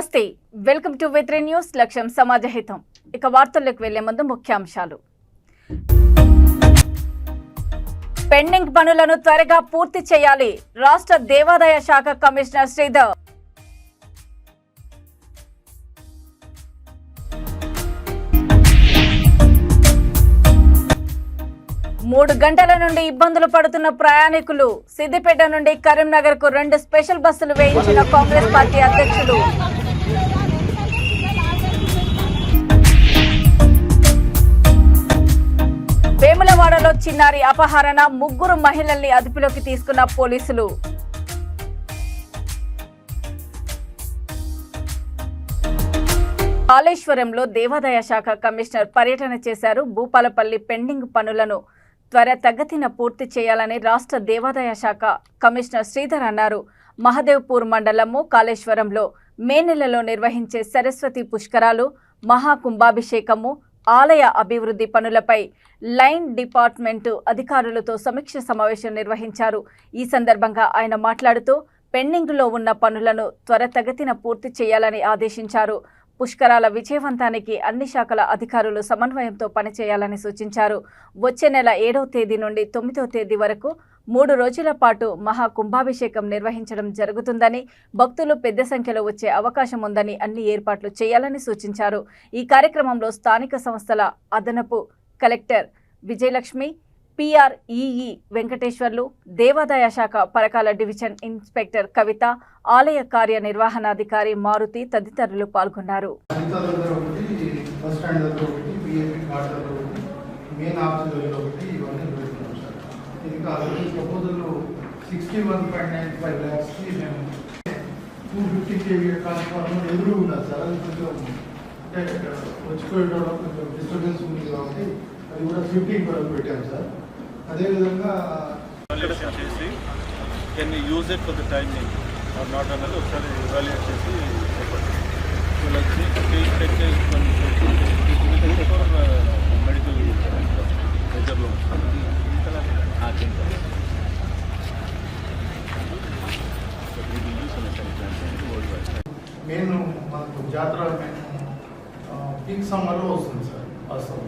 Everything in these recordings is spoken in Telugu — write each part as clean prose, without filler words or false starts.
నమస్తే, వెల్కమ్ టు V3 న్యూస్. లక్ష్యం సమాజహితం. ఇక వార్తల్లోకి వెళ్లే ముందు ముఖ్యాంశాలు. పెండింగ్ పనులను త్వరగా పూర్తి చేయాలి. రాష్ట్ర దేవాదాయ శాఖ కమిషనర్ శ్రీధర్. మూడు గంటల నుండి ఇబ్బందులు పడుతున్న ప్రయాణికులు. సిద్దిపేట నుండి కరీంనగర్ కు 2 స్పెషల్ బస్సులు వేయించిన కాంగ్రెస్ పార్టీ అధ్యక్షులు. వేములవాడలో చిన్నారి అపహరణ, 3 మహిళల్ని అదుపులోకి తీసుకున్న పోలీసులు. కాళేశ్వరంలో దేవాదాయ శాఖ కమిషనర్ పర్యటన చేశారు. భూపాలపల్లి పెండింగ్ పనులను త్వరితగతిన పూర్తి చేయాలని రాష్ట్ర దేవాదాయ శాఖ కమిషనర్ శ్రీధర్ అన్నారు. మహదేవ్పూర్ మండలము కాళేశ్వరంలో మే నెలలో నిర్వహించే సరస్వతి పుష్కరాలు, మహాకుంభాభిషేకము, ఆలయ అభివృద్ధి పనులపై లైన్ డిపార్ట్మెంటు అధికారులతో సమీక్ష సమావేశం నిర్వహించారు. ఈ సందర్భంగా ఆయన మాట్లాడుతూ పెండింగ్లో ఉన్న పనులను త్వరితగతిన పూర్తి చేయాలని ఆదేశించారు. పుష్కరాల విజయవంతానికి అన్ని శాఖల అధికారులు సమన్వయంతో పనిచేయాలని సూచించారు. వచ్చే నెల 7వ తేదీ నుండి 9వ తేదీ వరకు 3 రోజుల పాటు మహాకుంభాభిషేకం నిర్వహించడం జరుగుతుందని, భక్తులు పెద్ద సంఖ్యలో వచ్చే అవకాశం ఉందని అన్ని ఏర్పాట్లు చేయాలని సూచించారు. ఈ కార్యక్రమంలో స్థానిక సంస్థల అదనపు కలెక్టర్ విజయలక్ష్మి, PREE వెంకటేశ్వర్లు, దేవాదాయ శాఖ పరకాల డివిజన్ ఇన్స్పెక్టర్ కవిత, ఆలయ కార్యనిర్వహణాధికారి మారుతి తదితరులు పాల్గొన్నారు. అది కూడా 15 వరకు పెట్టాం సార్. అదేవిధంగా can you use it for the timing or not అన్నది ఒకసారి ఎవాల్యుయేట్ చేసి చెప్పండి. మెడికల్ మెజర్లో మెయిన్ మనకు జాతర పీక్ సమ్మర్లో వస్తుంది సార్. వాస్తవం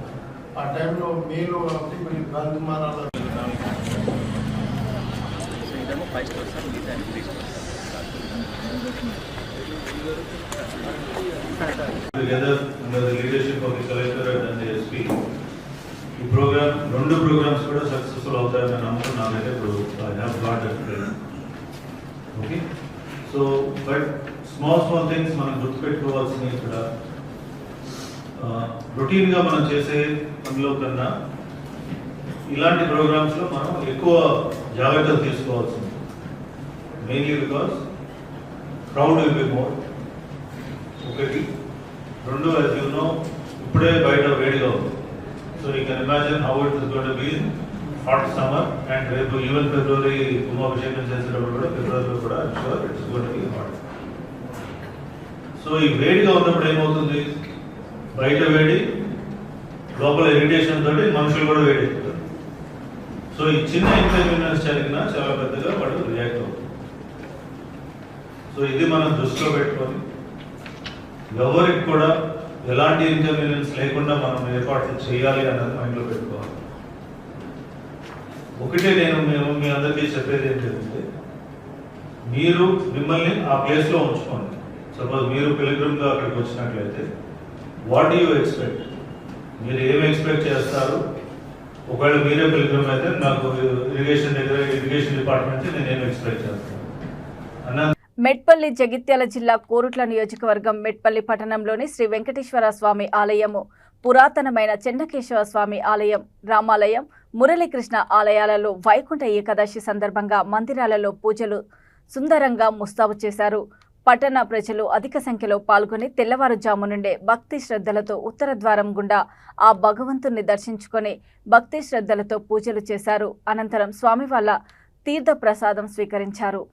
ఆ టైంలో మేలో కాబట్టి కొంచెం గాలి దుమారాలు together under the leadership of the collector and the SP ఈ ప్రోగ్రామ్ 2 ప్రోగ్రామ్స్ కూడా సక్సెస్ఫుల్ అవుతాయని నమ్ముతున్నానైతే ఇప్పుడు I have got that training. Okay, so but small things మనం గుర్తుపెట్టుకోవాల్సినవి ఇక్కడ రొటీన్గా మనం చేసే పనిలో కన్నా ఇలాంటి ప్రోగ్రామ్స్లో మనం ఎక్కువ జాగ్రత్తలు తీసుకోవాల్సింది. Mainly because crowd will be more. ఒకటి. 2, as you know, ఇప్పుడే బయట వేడిగా ఉంది. So you can imagine how it is going to be in hot summer. And రేపు ఈవెన్ ఫిబ్రవరి కుంభాభిషేకం చేసేటప్పుడు కూడా ఫిబ్రవరిలో కూడా sure it's going to be hot. So ఈ వేడిగా ఉన్నప్పుడు ఏమవుతుంది, బయట వేడి, లోపల ఇరిటేషన్ తోటి మనుషులు కూడా వేడి ఎక్కుతారు. సో ఈ చిన్న ఇన్కన్వీనియన్స్ జరిగినా చాలా పెద్దగా వాడు రియాక్ట్ అవుతుంది. సో ఇది మనం దృష్టిలో పెట్టుకొని ఎవరికి కూడా ఎలాంటి ఇన్కన్వీనియన్స్ లేకుండా మనం ఏర్పాట్లు చేయాలి అన్నది మైండ్లో పెట్టుకోవాలి. ఒకటే మేము మీ అందరికీ చెప్పేది ఏంటంటే, మీరు మిమ్మల్ని ఆ ప్లేస్లో ఉంచుకోండి. సపోజ్ మీరు పిలిగ్రిమ్గా అక్కడికి వచ్చినట్లయితే వాట్ డూ యూ ఎక్స్పెక్ట్, మీరు ఏమి ఎక్స్పెక్ట్ చేస్తారు? ఒకవేళ మీరే పిలిగ్రిమ్ అయితే నాకు ఇరిగేషన్ డిపార్ట్మెంట్ నేనేమి ఎక్స్పెక్ట్ చేస్తాను అన్న. మెట్పల్లి జగిత్యాల జిల్లా కోరుట్ల నియోజకవర్గం మెట్పల్లి పట్టణంలోని శ్రీ వెంకటేశ్వర స్వామి ఆలయము, పురాతనమైన చెన్నకేశవ స్వామి ఆలయం, రామాలయం, మురళీకృష్ణ ఆలయాలలో వైకుంఠ ఏకాదశి సందర్భంగా మందిరాలలో పూజలు సుందరంగా ముస్తాబు చేశారు. పట్టణ ప్రజలు అధిక సంఖ్యలో పాల్గొని తెల్లవారుజాము నుండే భక్తి శ్రద్ధలతో ఉత్తర ద్వారం గుండా ఆ భగవంతుని దర్శించుకొని భక్తి శ్రద్ధలతో పూజలు చేశారు. అనంతరం స్వామి వాళ్ళ తీర్థ ప్రసాదం స్వీకరించారు.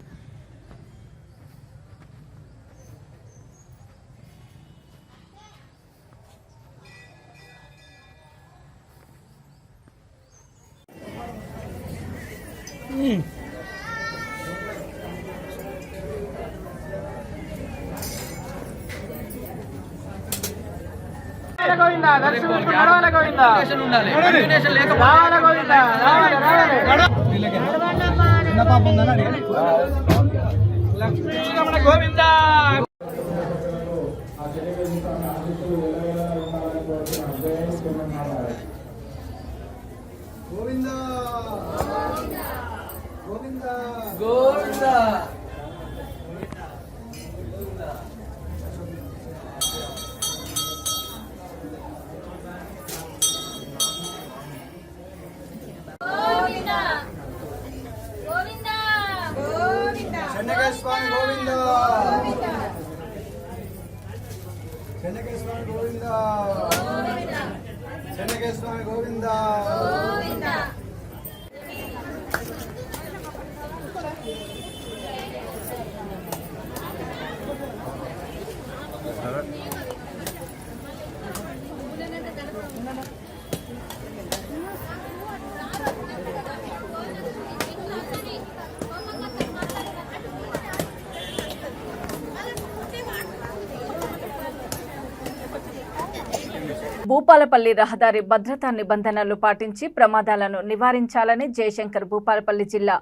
భూపాలపల్లి రహదారి భద్రతా నిబంధనలు పాటించి ప్రమాదాలను నివారించాలని జయశంకర్ భూపాలపల్లి జిల్లా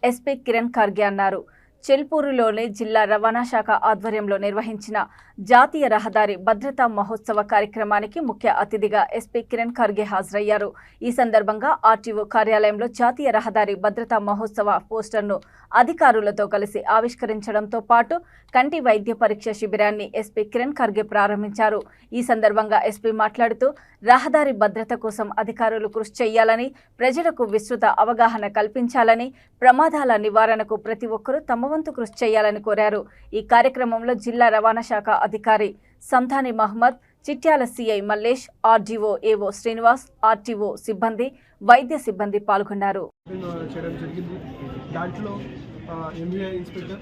ఎస్పీ కిరణ్ ఖర్గే అన్నారు. చెల్పూరులోని జిల్లా రవాణా శాఖ ఆధ్వర్యంలో నిర్వహించిన జాతీయ రహదారి భద్రతా మహోత్సవ కార్యక్రమానికి ముఖ్య అతిథిగా ఎస్పీ కిరణ్ ఖర్గే హాజరయ్యారు. ఈ సందర్భంగా ఆర్టీఓ కార్యాలయంలో జాతీయ రహదారి భద్రతా మహోత్సవ పోస్టర్ను అధికారులతో కలిసి ఆవిష్కరించడంతో పాటు కంటి వైద్య పరీక్ష శిబిరాన్ని ఎస్పీ కిరణ్ ఖర్గే ప్రారంభించారు. ఈ సందర్భంగా ఎస్పీ మాట్లాడుతూ రహదారి భద్రత కోసం అధికారులు కృషి చేయాలని, ప్రజలకు విస్తృత అవగాహన కల్పించాలని, ప్రమాదాల నివారణకు ప్రతి ఒక్కరూ తమ వంతు కృషి చేయాలని కోరారు. ఈ కార్యక్రమంలో జిల్లా రవాణా శాఖ అధికారి సంధాని మహమ్మద్, చిట్యాల సిఐ మల్లేష్, ఆర్డీఓ ఏవో శ్రీనివాస్, ఆర్టీఓ సిబ్బంది, వైద్య సిబ్బంది పాల్గొన్నారు. దాంట్లో ఎంబీఐ ఇన్స్పెక్టర్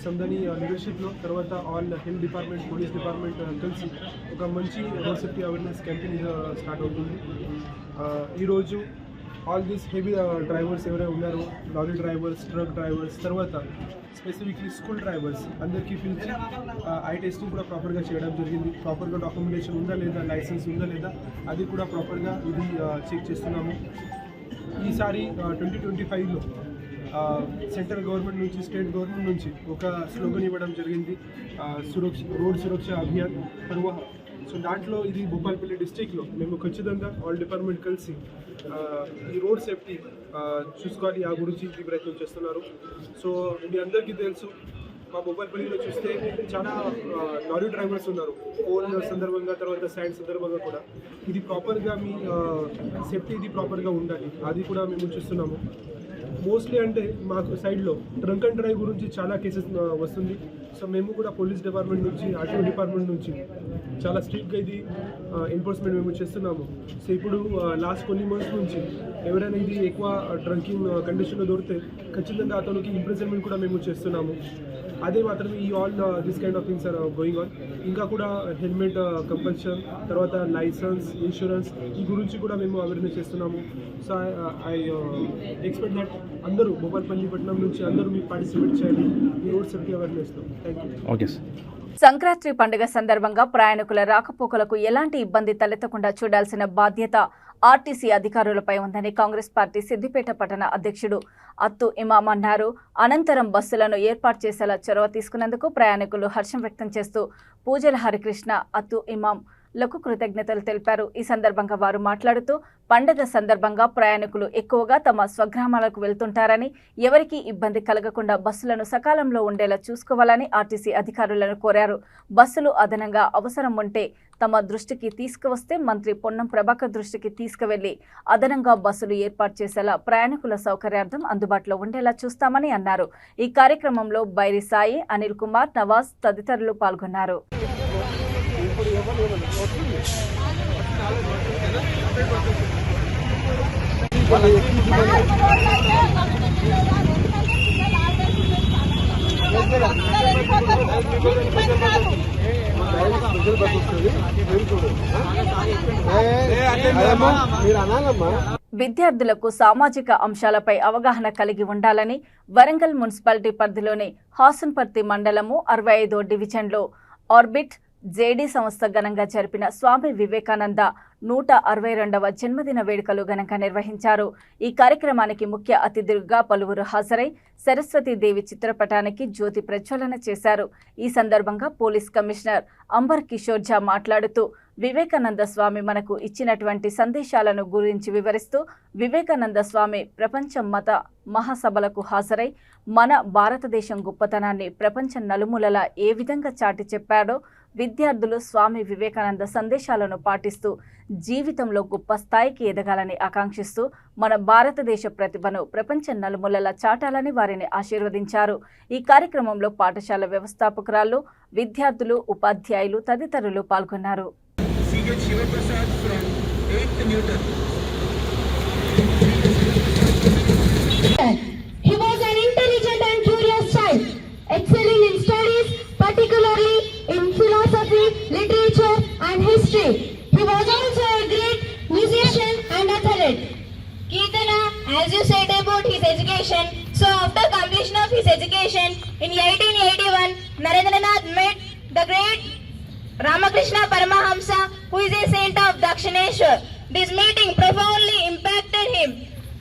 సంధాని లీడర్షిప్లో, తర్వాత all health department, police department కలిసి ఒక మంచి road safety awareness campaign start అవుతుంది. ఈరోజు ఆల్ దీస్ హెవీ డ్రైవర్స్ ఎవరైనా ఉన్నారో, లారీ డ్రైవర్స్, ట్రక్ డ్రైవర్స్, తర్వాత స్పెసిఫిక్లీ స్కూల్ డ్రైవర్స్ అందరికీ పిలిచి ఐ టెస్టింగ్ కూడా ప్రాపర్గా చేయడం జరిగింది. ప్రాపర్గా డాక్యుమెంటేషన్ ఉందా లేదా, లైసెన్స్ ఉందా లేదా, అది కూడా ప్రాపర్గా ఇది చెక్ చేస్తున్నాము. ఈసారి 2025లో సెంట్రల్ గవర్నమెంట్ నుంచి, స్టేట్ గవర్నమెంట్ నుంచి ఒక స్లోగన్ ఇవ్వడం జరిగింది, రోడ్ సురక్ష అభియాన్ పర్వాహ. సో దాంట్లో ఇది భూపాలపల్లి డిస్ట్రిక్ట్లో మేము ఖచ్చితంగా ఆల్ డిపార్ట్మెంట్ కలిసి ఈ రోడ్ సేఫ్టీ చూసుకోవాలి, ఆ గురించి ఈ ప్రయత్నం చేస్తున్నారు. సో మీ అందరికీ తెలుసు, మా భూపాలపల్లిలో చూస్తే చాలా లారీ డ్రైవర్స్ ఉన్నారు. పోల్ సందర్భంగా, తర్వాత సైడ్ సందర్భంగా కూడా ఇది ప్రాపర్గా మీ సేఫ్టీ ఇది ప్రాపర్గా ఉండాలి, అది కూడా మేము చూస్తున్నాము. మోస్ట్లీ అంటే మాకు సైడ్లో డ్రంక్ అండ్ డ్రైవ్ గురించి చాలా కేసెస్ వస్తుంది. సో మేము కూడా పోలీస్ డిపార్ట్మెంట్ నుంచి, ఆర్టీఓ డిపార్ట్మెంట్ నుంచి చాలా స్ట్రిక్ట్గా ఇది ఎన్ఫోర్స్మెంట్ మేము చేస్తున్నాము. సో ఇప్పుడు లాస్ట్ కొన్ని మంత్స్ నుంచి ఎవరైనా ఇది ఎక్కువ డ్రంకింగ్ కండిషన్లో దొరికితే ఖచ్చితంగా అతనికి ఇంప్రిజన్మెంట్ కూడా మేము చేస్తున్నాము. అదే మాత్రమే ఈ all this kind of things are going on. ఇంకా కూడా హెల్మెట్ కంపల్షన్, తర్వాత లైసెన్స్, ఇన్సూరెన్స్, ఈ గురించి కూడా మేము అవేర్నెస్ చేస్తున్నాము. సో ఐ ఎక్స్పెక్ట్ దట్ అందరూ భూపాలపల్లి పట్టణం నుంచి అందరూ మీరు పార్టిసిపేట్ చేయాలి ఈ రోడ్ సేఫ్టీ అవేర్నెస్లో. Thank you. Okay sir. Sankranti పండుగ సందర్భంగా ప్రయాణికుల రాకపోకలకు ఎలాంటి ఇబ్బంది తలెత్తకుండా చూడాల్సిన బాధ్యత ఆర్టీసీ అధికారులపై ఉందని కాంగ్రెస్ పార్టీ సిద్దిపేట పట్టణ అధ్యక్షుడు అత్తు ఇమాం అన్నారు. అనంతరం బస్సులను ఏర్పాటు చేసేలా చొరవ తీసుకున్నందుకు ప్రయాణికులు హర్షం వ్యక్తం చేస్తూ పూజల హరికృష్ణ, అత్తు ఇమాం లకు కృతజ్ఞతలు తెలిపారు. ఈ సందర్భంగా వారు మాట్లాడుతూ పండుగ సందర్భంగా ప్రయాణికులు ఎక్కువగా తమ స్వగ్రామాలకు వెళ్తుంటారని, ఎవరికీ ఇబ్బంది కలగకుండా బస్సులను సకాలంలో ఉండేలా చూసుకోవాలని ఆర్టీసీ అధికారులను కోరారు. బస్సులు అదనంగా అవసరం ఉంటే తమ దృష్టికి తీసుకువస్తే మంత్రి పొన్నం ప్రభాకర్ దృష్టికి తీసుకువెళ్లి అదనంగా బస్సులు ఏర్పాటు చేసేలా ప్రయాణికుల సౌకర్యార్థం అందుబాటులో ఉండేలా చూస్తామని అన్నారు. ఈ కార్యక్రమంలో బైరి సాయి, అనిల్ కుమార్, నవాజ్ తదితరులు పాల్గొన్నారు. విద్యార్థులకు సామాజిక అంశాలపై అవగాహన కలిగి ఉండాలని వరంగల్ మున్సిపాలిటీ పరిధిలోని హాసన్పర్తి మండలము 65వ డివిజన్లో ఆర్బిట్ జేడీ సంస్థ ఘనంగా జరిపిన స్వామి వివేకానంద 162వ జన్మదిన వేడుకలు ఘనంగా నిర్వహించారు. ఈ కార్యక్రమానికి ముఖ్య అతిథులుగా పలువురు హాజరై సరస్వతీదేవి చిత్రపటానికి జ్యోతి ప్రజ్వలన చేశారు. ఈ సందర్భంగా పోలీస్ కమిషనర్ అంబర్ కిషోర్ ఝా మాట్లాడుతూ వివేకానంద స్వామి మనకు ఇచ్చినటువంటి సందేశాలను గురించి వివరిస్తూ వివేకానంద స్వామి ప్రపంచ మత మహాసభలకు హాజరై మన భారతదేశం గొప్పతనాన్ని ప్రపంచ నలుమూలలా ఏ విధంగా చాటి చెప్పాడో విద్యార్థులు స్వామి వివేకానంద సందేశాలను పాటిస్తూ జీవితంలో గొప్ప స్థాయికి ఎదగాలని ఆకాంక్షిస్తూ మన భారతదేశ ప్రతిభను ప్రపంచ నలుమూలలా చాటాలని వారిని ఆశీర్వదించారు. ఈ కార్యక్రమంలో పాఠశాల వ్యవస్థాపకురాలు, విద్యార్థులు, ఉపాధ్యాయులు తదితరులు పాల్గొన్నారు. He was an intelligent and curious child, excelling in studies, particularly in philosophy, literature and history. He was also a great musician and athlete. Kirtana, as you said about his education, so after completion of his education in 1881, Narendranath met the great Ramakrishna Paramahamsa, who is a saint of Dakshineshwar. This meeting profoundly impacted him.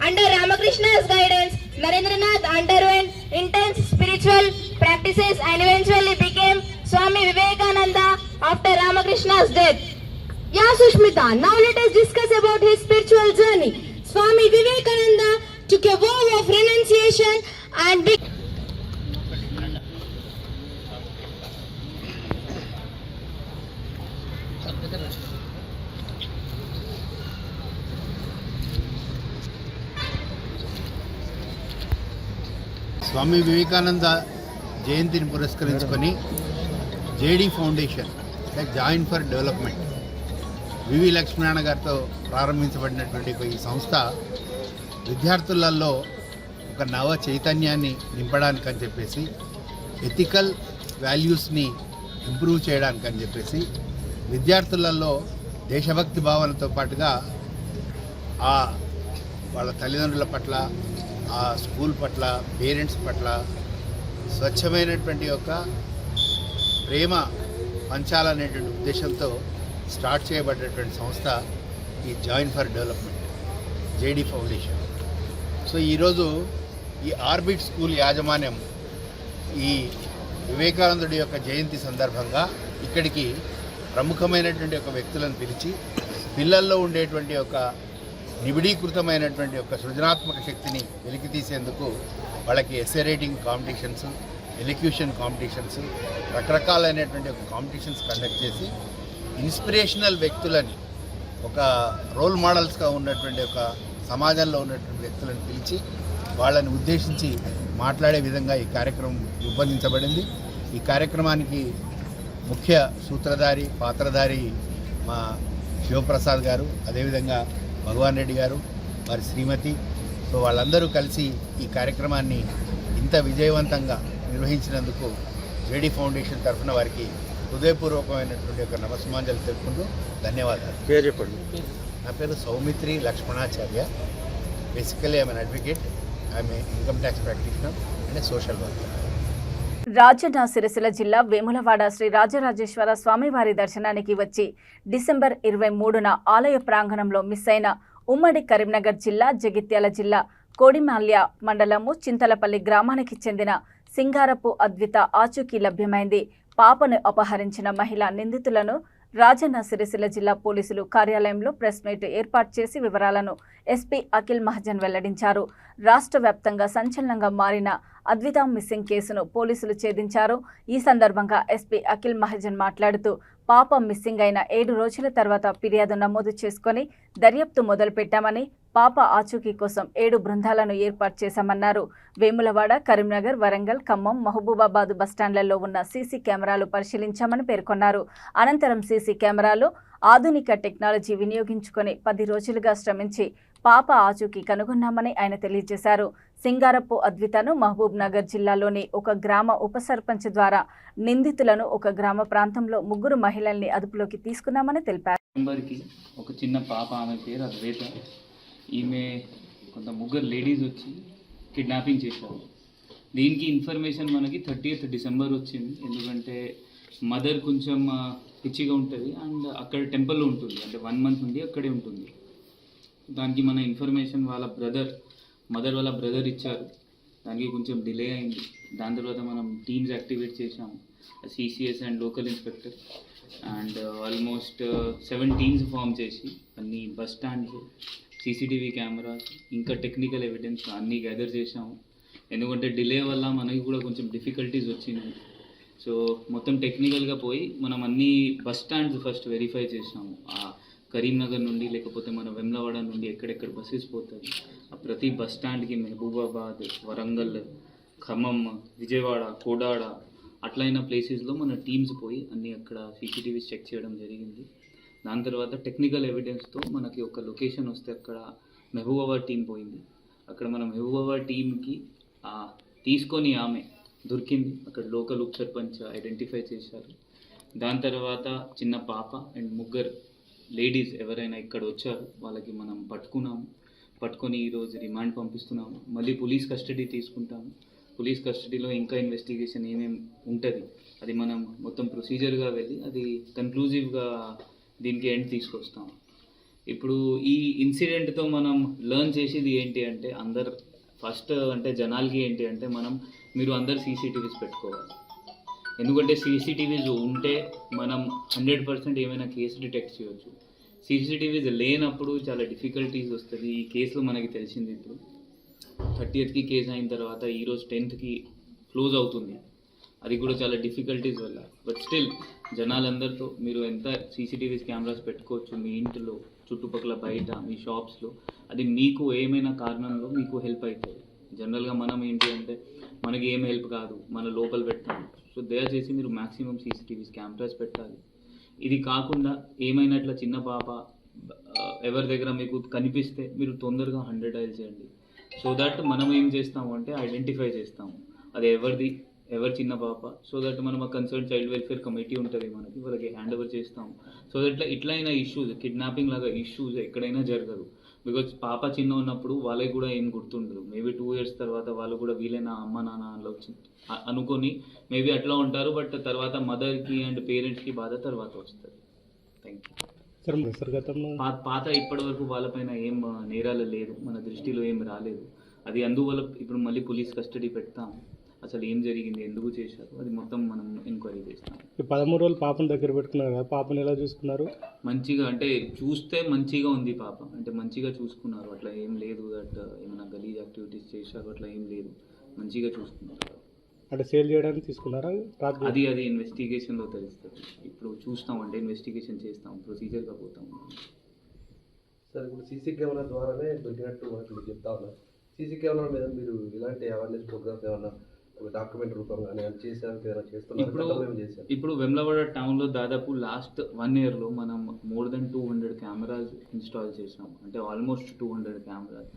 Under Ramakrishna's guidance, Narendranath underwent intense spiritual practices and eventually became Swami Vivekananda after Ramakrishna's death. Yeah, Sushmita, now let us discuss about his spiritual journey. Swami Vivekananda took a vow of renunciation and స్వామి వివేకానంద జయంతిని పురస్కరించుకొని JD foundation like joint for development VV Lakshminarayana గారితో ప్రారంభించబడినటువంటి ఈ సంస్థ విద్యార్థులలో ఒక నవ చైతన్యాన్ని నింపడానికని చెప్పేసి ఎథికల్ వాల్యూస్ని ఇంప్రూవ్ చేయడానికని చెప్పేసి విద్యార్థులలో దేశభక్తి భావనతో పాటుగా వాళ్ళ తల్లిదండ్రుల పట్ల, ఆ స్కూల్ పట్ల, పేరెంట్స్ పట్ల స్వచ్ఛమైనటువంటి ఒక ప్రేమ పంచాలనేటువంటి ఉద్దేశంతో స్టార్ట్ చేయబడినటువంటి సంస్థ ఈ join for development JD foundation. So ఈరోజు ఈ ఆర్బిట్ స్కూల్ యాజమాన్యం ఈ వివేకానందుడి యొక్క జయంతి సందర్భంగా ఇక్కడికి ప్రముఖమైనటువంటి ఒక వ్యక్తులను పిలిచి పిల్లల్లో ఉండేటువంటి ఒక నిబిడీకృతమైనటువంటి ఒక సృజనాత్మక శక్తిని వెలికి తీసేందుకు వాళ్ళకి essay writing competitions, elocution competitions, రకరకాలైనటువంటి ఒక కాంపిటీషన్స్ కండక్ట్ చేసి ఇన్స్పిరేషనల్ వ్యక్తులని, ఒక రోల్ మోడల్స్గా ఉన్నటువంటి ఒక సమాజంలో ఉన్నటువంటి వ్యక్తులను పిలిచి వాళ్ళని ఉద్దేశించి మాట్లాడే విధంగా ఈ కార్యక్రమం రూపొందించబడింది. ఈ కార్యక్రమానికి ముఖ్య సూత్రధారి, పాత్రధారి మా శివప్రసాద్ గారు, అదేవిధంగా భగవాన్ రెడ్డి గారు, వారి శ్రీమతి. సో వాళ్ళందరూ కలిసి ఈ కార్యక్రమాన్ని ఇంత విజయవంతంగా నిర్వహించినందుకు జేడీ ఫౌండేషన్ తరఫున వారికి హృదయపూర్వకమైనటువంటి ఒక నమస్సుమాంజలి తెలుపుకుంటూ ధన్యవాదాలు. పేరు చెప్పండి. నా పేరు Saumitri Lakshmanacharya. Basically I'm an advocate, I'm a income tax practitioner and social worker. Rajanna Sircilla జిల్లా వేములవాడ శ్రీ రాజరాజేశ్వర స్వామివారి దర్శనానికి వచ్చి డిసెంబర్ 23న ఆలయ ప్రాంగణంలో మిస్ అయిన ఉమ్మడి కరీంనగర్ జిల్లా, జగిత్యాల జిల్లా కోడిమాల్య మండలము చింతలపల్లి గ్రామానికి చెందిన సింగారపు అద్విత ఆచూకీ లభ్యమైంది. పాపను అపహరించిన మహిళా నిందితులను రాజన్న సిరిసిల్ల జిల్లా పోలీసులు కార్యాలయంలో ప్రెస్ మీట్ ఏర్పాటు చేసి వివరాలను ఎస్పీ అఖిల్ మహాజన్ వెల్లడించారు. రాష్ట్ర వ్యాప్తంగా సంచలనంగా మారిన అద్విత మిస్సింగ్ కేసును పోలీసులు ఛేదించారు. ఈ సందర్భంగా ఎస్పీ అఖిల్ మహాజన్ మాట్లాడుతూ పాప మిస్సింగ్ అయిన 7 రోజుల తర్వాత ఫిర్యాదు నమోదు చేసుకుని దర్యాప్తు మొదలుపెట్టామని, పాప ఆచూకీ కోసం 7 బృందాలను ఏర్పాటు చేశామన్నారు. వేములవాడ, కరీంనగర్, వరంగల్, ఖమ్మం, మహబూబాబాద్ బస్టాండ్లలో ఉన్న సీసీ కెమెరాలు పరిశీలించామని పేర్కొన్నారు. అనంతరం సీసీ కెమెరాలు ఆధునిక టెక్నాలజీ వినియోగించుకొని 10 రోజులుగా శ్రమించి పాప ఆచూకీ కనుగొన్నామని ఆయన తెలియజేశారు. సింగారపు అద్వితను మహబూబ్ నగర్ జిల్లాలోని ఒక గ్రామ ఉప సర్పంచ్ ద్వారా నిందితులను ఒక గ్రామ ప్రాంతంలో 3 మహిళల్ని అదుపులోకి తీసుకున్నామని తెలిపారు. ఒక చిన్న పాప, ఆమె పేరు అద్వైత. ఈమె కొంత 3 లేడీస్ వచ్చి కిడ్నాపింగ్ చేశారు. దీనికి ఇన్ఫర్మేషన్ మనకి 30th డిసెంబర్ వచ్చింది. ఎందుకంటే మదర్ కొంచెం పిచ్చిగా ఉంటుంది అండ్ అక్కడ టెంపుల్లో ఉంటుంది, అంటే 1 month నుండి అక్కడే ఉంటుంది. దానికి మన ఇన్ఫర్మేషన్ వాళ్ళ మదర్ వాళ్ళ బ్రదర్ ఇచ్చారు. దానికి కొంచెం డిలే అయింది. దాని తర్వాత మనం టీమ్స్ యాక్టివేట్ చేసాము, CCS and local inspector and almost 7 teams form చేసి అన్ని బస్ స్టాండ్స్, సీసీటీవీ కెమెరాస్, ఇంకా టెక్నికల్ ఎవిడెన్స్ అన్నీ గ్యాదర్ చేసాము. ఎందుకంటే డిలే వల్ల మనకి కూడా కొంచెం డిఫికల్టీస్ వచ్చినాయి. సో మొత్తం టెక్నికల్గా పోయి మనం అన్ని బస్ స్టాండ్స్ ఫస్ట్ వెరిఫై చేసాము. కరీంనగర్ నుండి లేకపోతే మన వెమ్లవాడ నుండి ఎక్కడెక్కడ బస్సెస్ పోతాయి ఆ ప్రతి బస్ స్టాండ్కి మహబూబాబాద్, వరంగల్, ఖమ్మం, విజయవాడ, కోడాడ అట్లయిన ప్లేసెస్లో మన టీమ్స్ పోయి అన్నీ అక్కడ సీసీటీవీస్ చెక్ చేయడం జరిగింది. దాని తర్వాత టెక్నికల్ ఎవిడెన్స్తో మనకి ఒక లొకేషన్ వస్తే అక్కడ మహబూబాబాద్ టీం పోయింది. అక్కడ మనం మహబూబాబాద్ టీంకి తీసుకొని ఆమె దొరికింది. అక్కడ లోకల్ ఉప సర్పంచ్ ఐడెంటిఫై చేశారు. దాని తర్వాత చిన్న పాప అండ్ 3 లేడీస్ ఎవరైనా ఇక్కడ వచ్చారు వాళ్ళకి మనం పట్టుకొని ఈరోజు రిమాండ్ పంపిస్తున్నాము. మళ్ళీ పోలీస్ కస్టడీ తీసుకుంటాము. పోలీస్ కస్టడీలో ఇంకా ఇన్వెస్టిగేషన్ ఏమేమి ఉంటుంది అది మనం మొత్తం ప్రొసీజర్గా వెళ్ళి అది కన్క్లూజివ్గా దీనికి ఎండ్ తీసుకొస్తాం. ఇప్పుడు ఈ ఇన్సిడెంట్తో మనం లెర్న్ చేసేది ఏంటి అంటే అందరు ఫస్ట్ అంటే జనాలకి ఏంటి అంటే మీరు అందరు సీసీటీవీస్ పెట్టుకోవాలి. ఎందుకంటే సీసీటీవీస్ ఉంటే మనం 100% ఏమైనా కేసు డిటెక్ట్ చేయవచ్చు. సీసీటీవీస్ లేనప్పుడు చాలా డిఫికల్టీస్ వస్తుంది. ఈ కేసులో మనకి తెలిసింది ఇప్పుడు 30th కేసు అయిన తర్వాత ఈరోజు 10th క్లోజ్ అవుతుంది. అది కూడా చాలా డిఫికల్టీస్ వల్ల. బట్ స్టిల్ జనాలందరితో మీరు ఎంత సీసీటీవీస్ కెమెరాస్ పెట్టుకోవచ్చు మీ ఇంట్లో, చుట్టుపక్కల, బయట, మీ షాప్స్లో. అది మీకు ఏమైనా కారణంలో మీకు హెల్ప్ అవుతుంది. జనరల్గా మనం ఏంటి అంటే మనకి ఏం హెల్ప్ కాదు, మన లోపల పెడతాం. సో దయచేసి మీరు మ్యాక్సిమం సీసీటీవీస్ కెమెరాస్ పెట్టాలి. ఇది కాకుండా ఏమైనా ఇట్లా చిన్న పాప ఎవరి దగ్గర మీకు కనిపిస్తే మీరు తొందరగా 100 డయల్ చేయండి. సో దట్ మనం ఏం చేస్తాము అంటే ఐడెంటిఫై చేస్తాము అది ఎవరి చిన్న పాప. సో దట్ మనం ఆ కన్సర్న్ చైల్డ్ వెల్ఫేర్ కమిటీ ఉంటుంది మనకి, వాళ్ళకి హ్యాండ్ ఓవర్ చేస్తాము. సో దట్ ఇట్లయినా ఇష్యూస్, కిడ్నాపింగ్ లాగా ఇష్యూస్ ఎక్కడైనా జరగదు. బికాజ్ పాప చిన్న ఉన్నప్పుడు వాళ్ళకి కూడా ఏం గుర్తుండదు. మేబీ 2 years తర్వాత వాళ్ళు కూడా వీలైన అమ్మ నాన్న అనుకొని మేబీ అట్లా ఉంటారు. బట్ తర్వాత మదర్కి అండ్ పేరెంట్స్కి బాధ తర్వాత వస్తుంది. Thank you. పాత ఇప్పటి వరకు వాళ్ళపైన ఏం నేరాలు లేదు, మన దృష్టిలో ఏం రాలేదు. అది అందువల్ల ఇప్పుడు మళ్ళీ పోలీస్ కస్టడీ పెడతాం. అసలు ఏం జరిగింది, ఎందుకు చేశారు, అది మొత్తం మనం ఎంక్వైరీ చేస్తాం. 13 రోజులు పాపను దగ్గర పెట్టుకున్నారు కదా, పాపను ఎలా చూసుకున్నారు? మంచిగా, అంటే చూస్తే మంచిగా ఉంది పాప, అంటే మంచిగా చూసుకున్నారు. అట్లా ఏం లేదు దట్ ఏమైనా గలీజ్ యాక్టివిటీస్ చేశారు, అట్లా ఏం లేదు, మంచిగా చూసుకున్నారు. అంటే సేల్ చేయడానికి తీసుకున్నారా? అది ఇన్వెస్టిగేషన్లో తెలుస్తుంది. ఇప్పుడు చూస్తాం, అంటే ఇన్వెస్టిగేషన్ చేస్తాం, ప్రొసీజర్గా పోతాం. సార్ ఇప్పుడు సీసీ కెమెరా ద్వారానే దొరికినట్టు మనకు చెప్తా ఉన్నారు. సీసీ కెమెరా మీద మీరు ఇలాంటి అవేర్నెస్ ప్రోగ్రామ్స్ ఏమన్నా డాక్యుమెంట్ రూపంగా ఇప్పుడు వెమ్లవాడ టౌన్లో దాదాపు లాస్ట్ 1 yearలో మనం more than 200 కెమెరాస్ ఇన్స్టాల్ చేసాం. అంటే ఆల్మోస్ట్ 200 కెమెరాస్.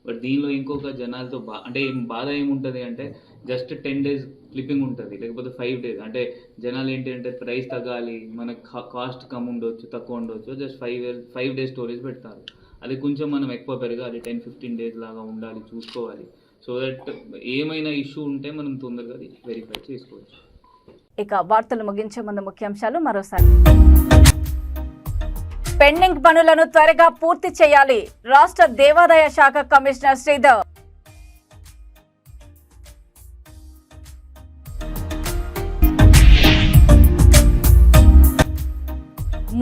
బట్ దీనిలో ఇంకొక జనాలతో అంటే బాధ ఏముంటుంది అంటే జస్ట్ 10 days క్లిప్పింగ్ ఉంటుంది, లేకపోతే 5 days. అంటే జనాలు ఏంటి అంటే ప్రైస్ తగ్గాలి, మనకు కాస్ట్ కమ్ ఉండొచ్చు, తక్కువ ఉండొచ్చు, జస్ట్ 5 days స్టోరేజ్ పెడతారు. అది కొంచెం మనం ఎక్కువ పెరగాలి, 10-15 days లాగా ఉండాలి, చూసుకోవాలి. సో దట్ ఏమైనా ఇష్యూ ఉంటే మనం తొందరగా వెరిఫై చేసుకోవచ్చు. ఇక వార్తలు ముగించే ముందు ముఖ్యాంశాలు మరోసారి. పెండింగ్ పనులను త్వరగా పూర్తి చేయాలి, రాష్ట్ర దేవాదాయ శాఖ కమిషనర్ శ్రీధర్.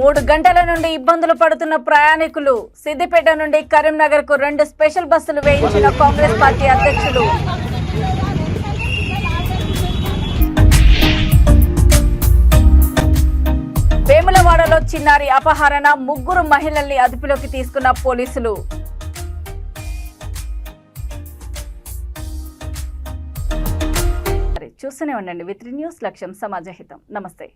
3 గంటల నుండి ఇబ్బందులు పడుతున్న ప్రయాణికులు. సిద్దిపేట నుండి కరీంనగర్ కు 2 స్పెషల్ బస్సులు వేయించిన కాంగ్రెస్ పార్టీ అధ్యక్షులు. వేములవాడలో చిన్నారి అపహరణ, 3 మహిళల్ని అదుపులోకి తీసుకున్న పోలీసులు. చూస్తూనే ఉండండి V3 న్యూస్, లక్ష్యం సమాజహితం. నమస్తే.